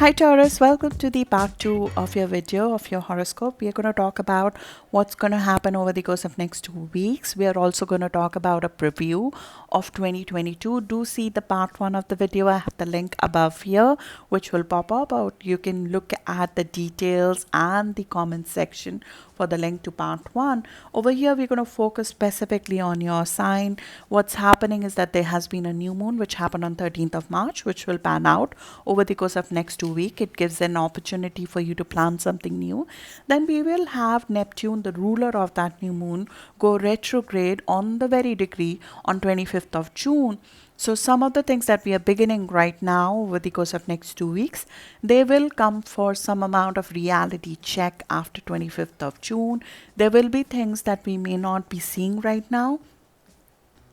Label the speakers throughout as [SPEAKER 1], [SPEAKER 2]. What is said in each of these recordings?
[SPEAKER 1] Hi Taurus, welcome to the part 2 of your video of your horoscope. We are going to talk about what's going to happen over the course of next 2 weeks. We are also going to talk about a preview of 2022. Do see the part 1 of the video. I have the link above here which will pop up out. You can look at the details and the comment section for the link to part 1. Over here we're going to focus specifically on your sign. What's happening is that there has been a new moon which happened on 13th of March, which will pan out over the course of next 2 weeks. It gives an opportunity for you to plan something new. Then we will have Neptune, the ruler of that new moon, go retrograde on the very degree on 25th of June. So some of the things that we are beginning right now over the course of next 2 weeks, they will come for some amount of reality check after 25th of June. There will be things that we may not be seeing right now,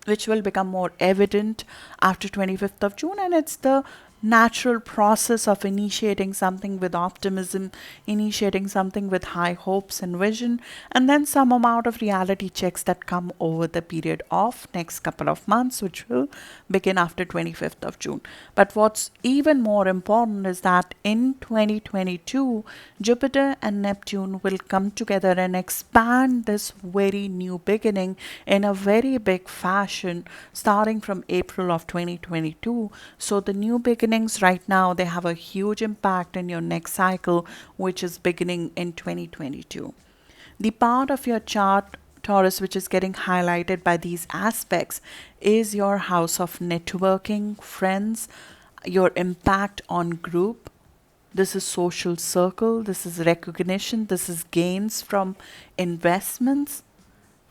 [SPEAKER 1] which will become more evident after 25th of June. And it's the natural process of initiating something with optimism, initiating something with high hopes and vision, and then some amount of reality checks that come over the period of next couple of months, which will begin after 25th of June. But what's even more important is that in 2022, Jupiter and Neptune will come together and expand this very new beginning in a very big fashion starting from April of 2022. So the new beginnings right now, they have a huge impact in your next cycle, which is beginning in 2022. The part of your chart, Taurus, which is getting highlighted by these aspects is your house of networking, friends, your impact on group. This is social circle, this is recognition, this is gains from investments,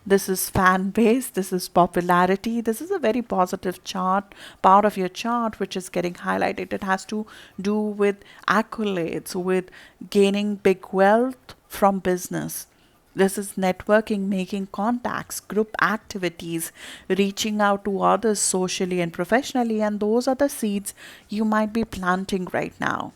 [SPEAKER 1] this is fan base, this is popularity. This is a very positive chart, part of your chart, which is getting highlighted. It has to do with accolades, with gaining big wealth from business. This is networking, making contacts, group activities, reaching out to others socially and professionally. And those are the seeds you might be planting right now.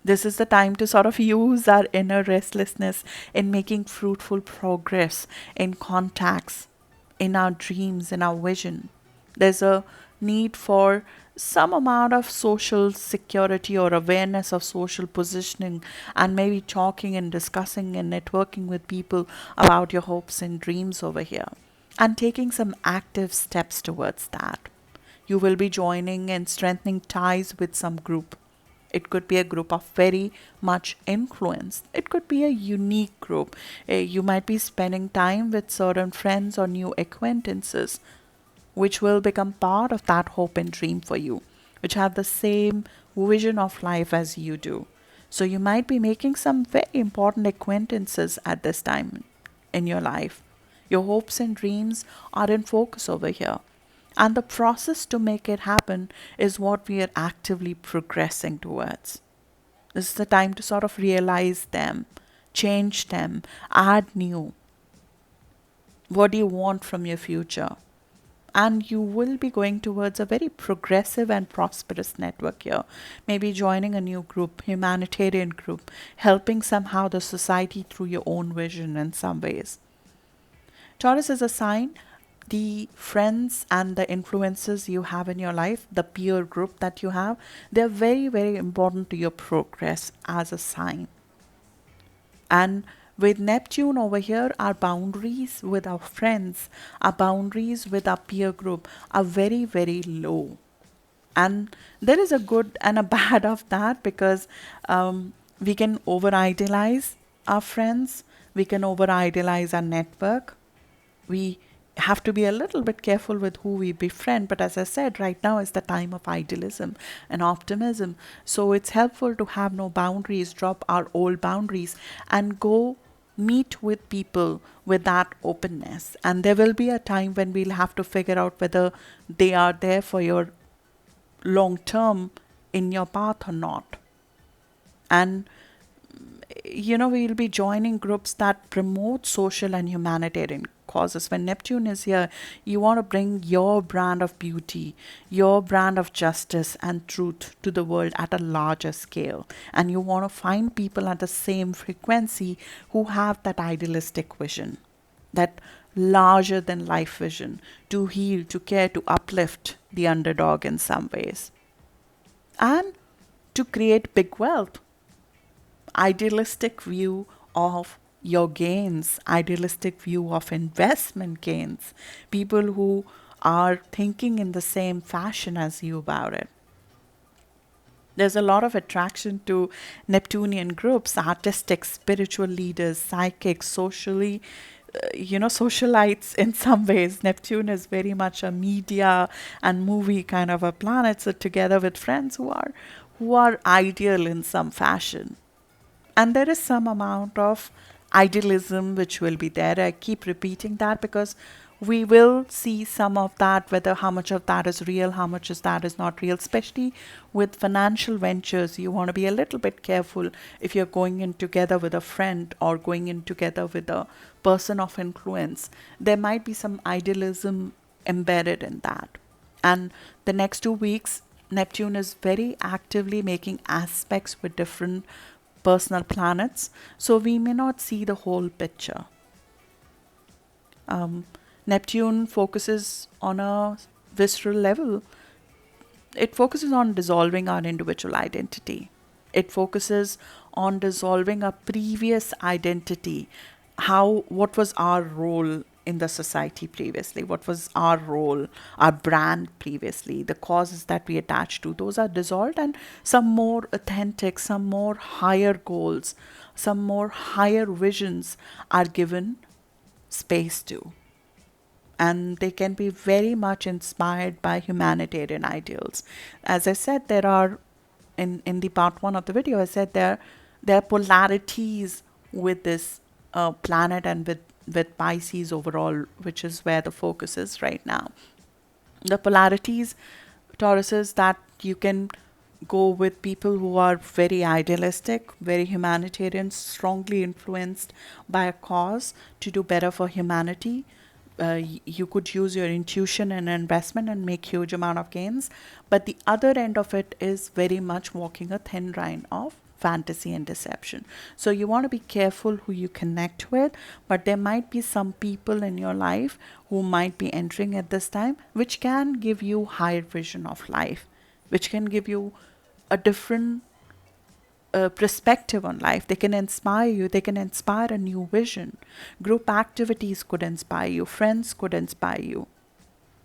[SPEAKER 1] This is the time to sort of use our inner restlessness in making fruitful progress in contacts, in our dreams, in our vision. There's a need for some amount of social security or awareness of social positioning, and maybe talking and discussing and networking with people about your hopes and dreams over here, and taking some active steps towards that. You will be joining and strengthening ties with some group. It could be a group of very much influence. It could be a unique group. You might be spending time with certain friends or new acquaintances, which will become part of that hope and dream for you, which have the same vision of life as you do. So you might be making some very important acquaintances at this time in your life. Your hopes and dreams are in focus over here. And the process to make it happen is what we are actively progressing towards. This is the time to sort of realize them, change them, add new. What do you want from your future? And you will be going towards a very progressive and prosperous network here. Maybe joining a new group, humanitarian group, helping somehow the society through your own vision in some ways. Taurus is a sign. The friends and the influences you have in your life, the peer group that you have, they're very, very important to your progress as a sign. And with Neptune over here, our boundaries with our friends, our boundaries with our peer group are very, very low. And there is a good and a bad of that, because we can over idealize our friends, we can over idealize our network. We have to be a little bit careful with who we befriend. But as I said, right now is the time of idealism and optimism. So it's helpful to have no boundaries, drop our old boundaries, and go meet with people with that openness. And there will be a time when we'll have to figure out whether they are there for your long term in your path or not. And we'll be joining groups that promote social and humanitarian causes. When Neptune is here, you want to bring your brand of beauty, your brand of justice and truth to the world at a larger scale. And you want to find people at the same frequency who have that idealistic vision, that larger than life vision, to heal, to care, to uplift the underdog in some ways. And to create big wealth. Idealistic view of your gains, idealistic view of investment gains, people who are thinking in the same fashion as you about it. There's a lot of attraction to Neptunian groups, artistic, spiritual leaders, psychics, socialites in some ways. Neptune is very much a media and movie kind of a planet, so together with friends who are ideal in some fashion. And there is some amount of idealism which will be there. I keep repeating that because we will see some of that, whether how much of that is real, how much of that is not real, especially with financial ventures. You want to be a little bit careful if you're going in together with a friend or going in together with a person of influence. There might be some idealism embedded in that. And the next 2 weeks, Neptune is very actively making aspects with different personal planets, so we may not see the whole picture. Neptune focuses on a visceral level. It focuses on dissolving our individual identity. It focuses on dissolving our previous identity. What was our role in the society previously? What was our role, our brand previously? The causes that we attach to, those are dissolved, and some more authentic, some more higher goals, some more higher visions are given space to. And they can be very much inspired by humanitarian ideals. As I said, there are, in the part one of the video, I said there are polarities with this planet and with Pisces overall, which is where the focus is right now. The polarities, Taurus, is that you can go with people who are very idealistic, very humanitarian, strongly influenced by a cause to do better for humanity. You could use your intuition and investment and make huge amount of gains. But the other end of it is very much walking a thin line of fantasy and deception. So you want to be careful who you connect with, but there might be some people in your life who might be entering at this time, which can give you higher vision of life, which can give you a different perspective on life. They can inspire you. They can inspire a new vision. Group activities could inspire you. Friends could inspire you.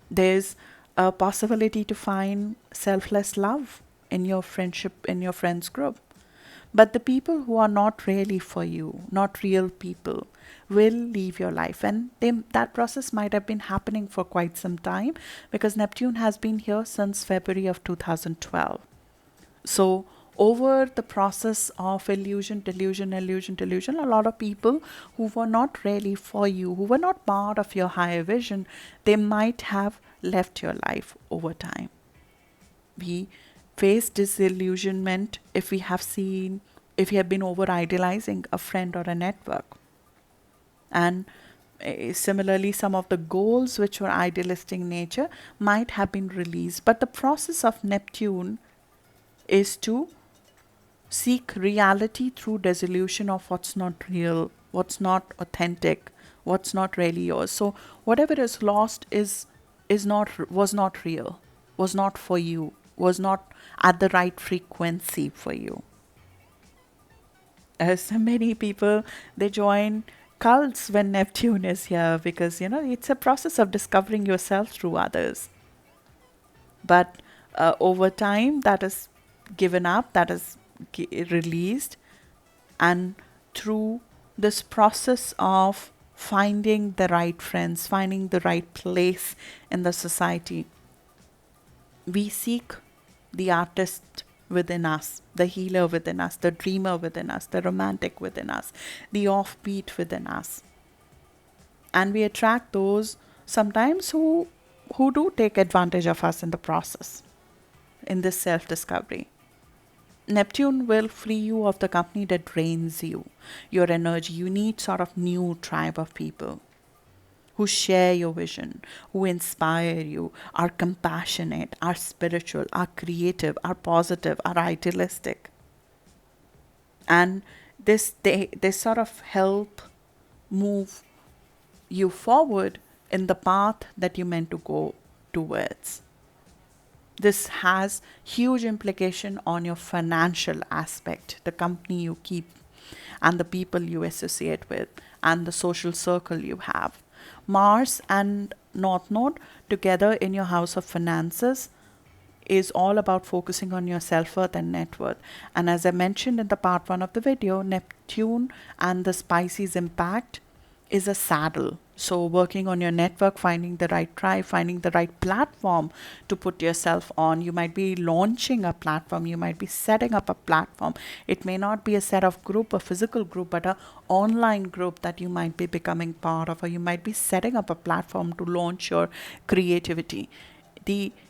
[SPEAKER 1] There's a possibility to find selfless love in your friendship, in your friends group. But the people who are not really for you, not real people, will leave your life. And that process might have been happening for quite some time, because Neptune has been here since February of 2012. So over the process of illusion, delusion, a lot of people who were not really for you, who were not part of your higher vision, they might have left your life over time. We face disillusionment if we have been over idealizing a friend or a network. And similarly, some of the goals which were idealistic in nature might have been released. But the process of Neptune is to seek reality through dissolution of what's not real, what's not authentic, what's not really yours. So whatever is lost was not real, was not for you, was not at the right frequency for you. As many people, they join cults when Neptune is here, because it's a process of discovering yourself through others. But over time, that is given up, that is released, and through this process of finding the right friends, finding the right place in the society, we seek the artist within us, the healer within us, the dreamer within us, the romantic within us, the offbeat within us. And we attract those sometimes who do take advantage of us in the process, in this self-discovery. Neptune will free you of the company that drains you, your energy. You need sort of new tribe of people who share your vision, who inspire you, are compassionate, are spiritual, are creative, are positive, are idealistic. And they sort of help move you forward in the path that you meant to go towards. This has huge implication on your financial aspect, the company you keep and the people you associate with and the social circle you have. Mars and North Node together in your house of finances is all about focusing on your self-worth and net worth. And as I mentioned in the part 1 of the video, Neptune and the Pisces impact is a saddle. So working on your network, finding the right tribe, finding the right platform to put yourself on. You might be launching a platform, you might be setting up a platform. It may not be a set of group, a physical group, but a online group that you might be becoming part of, or you might be setting up a platform to launch your creativity.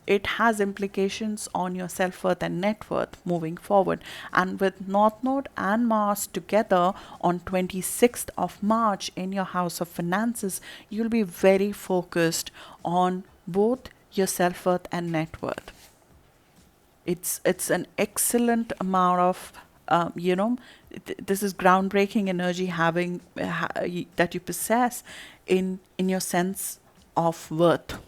[SPEAKER 1] It has implications on your self-worth and net worth moving forward. And with North Node and Mars together on 26th of March in your house of finances, you'll be very focused on both your self-worth and net worth. It's an excellent amount of this is groundbreaking energy having that you possess in your sense of worth.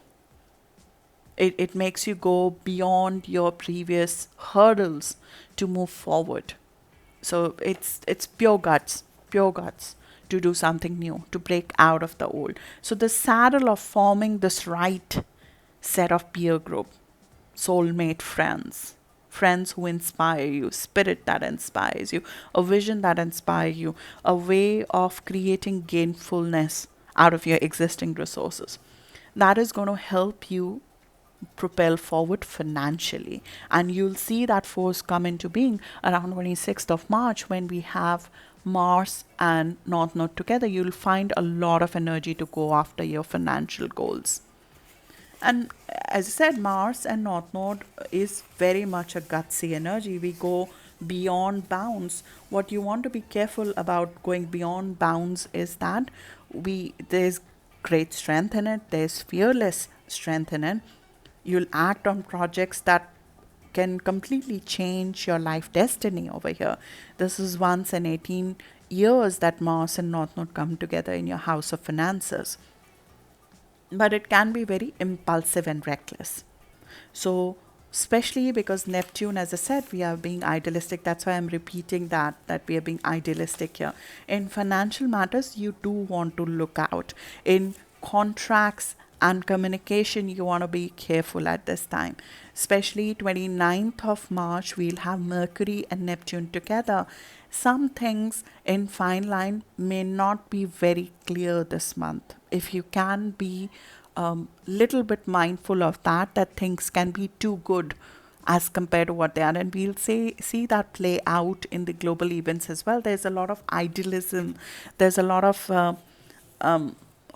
[SPEAKER 1] It makes you go beyond your previous hurdles to move forward. So it's pure guts to do something new, to break out of the old. So the saddle of forming this right set of peer group, soulmate friends who inspire you, spirit that inspires you, a vision that inspires you, a way of creating gainfulness out of your existing resources. That is going to help you propel forward financially, and you'll see that force come into being around 26th of March when we have Mars and North Node together. You'll find a lot of energy to go after your financial goals. And as I said, Mars and North Node is very much a gutsy energy. We go beyond bounds. What you want to be careful about going beyond bounds is that there's great strength in it, there's fearless strength in it. You'll act on projects that can completely change your life destiny over here. This is once in 18 years that Mars and North Node come together in your house of finances. But it can be very impulsive and reckless. So, especially because Neptune, as I said, we are being idealistic. That's why I'm repeating that we are being idealistic here. In financial matters, you do want to look out. In contracts and communication, you want to be careful at this time. Especially 29th of March, we'll have Mercury and Neptune together. Some things in fine line may not be very clear this month. If you can be little bit mindful of that things can be too good as compared to what they are, and we'll see that play out in the global events as well. There's a lot of idealism, there's a lot of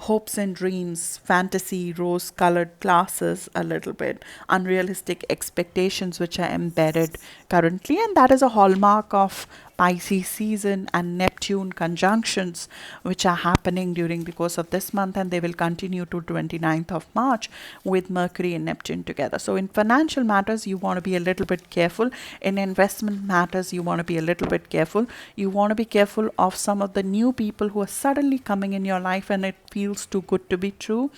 [SPEAKER 1] hopes and dreams, fantasy, rose-colored glasses, a little bit unrealistic expectations which are embedded currently, and that is a hallmark of Pisces season and Neptune conjunctions which are happening during the course of this month, and they will continue to 29th of March with Mercury and Neptune together. So in financial matters, you want to be a little bit careful. In investment matters, you want to be a little bit careful. You want to be careful of some of the new people who are suddenly coming in your life and it feels too good to be true.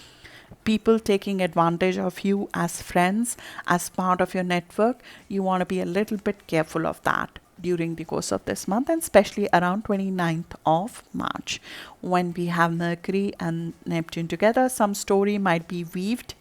[SPEAKER 1] People taking advantage of you as friends, as part of your network. You want to be a little bit careful of that during the course of this month, and especially around 29th of March when we have Mercury and Neptune together. Some story might be weaved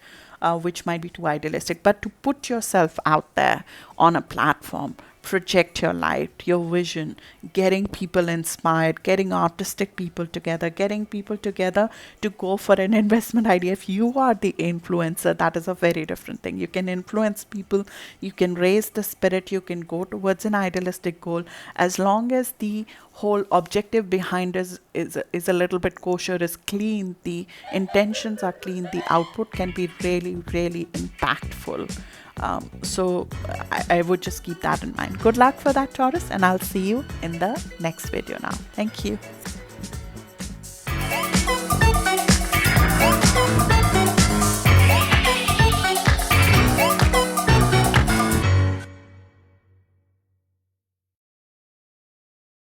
[SPEAKER 1] which might be too idealistic, but to put yourself out there on a platform, project your light, your vision, getting people inspired, getting artistic people together, getting people together to go for an investment idea. If you are the influencer, that is a very different thing. You can influence people, you can raise the spirit, you can go towards an idealistic goal, as long as the whole objective behind us is a little bit kosher, is clean, the intentions are clean, the output can be really, really impactful. So I would just keep that in mind. Good luck for that, Taurus, and I'll see you in the next video now. Thank you.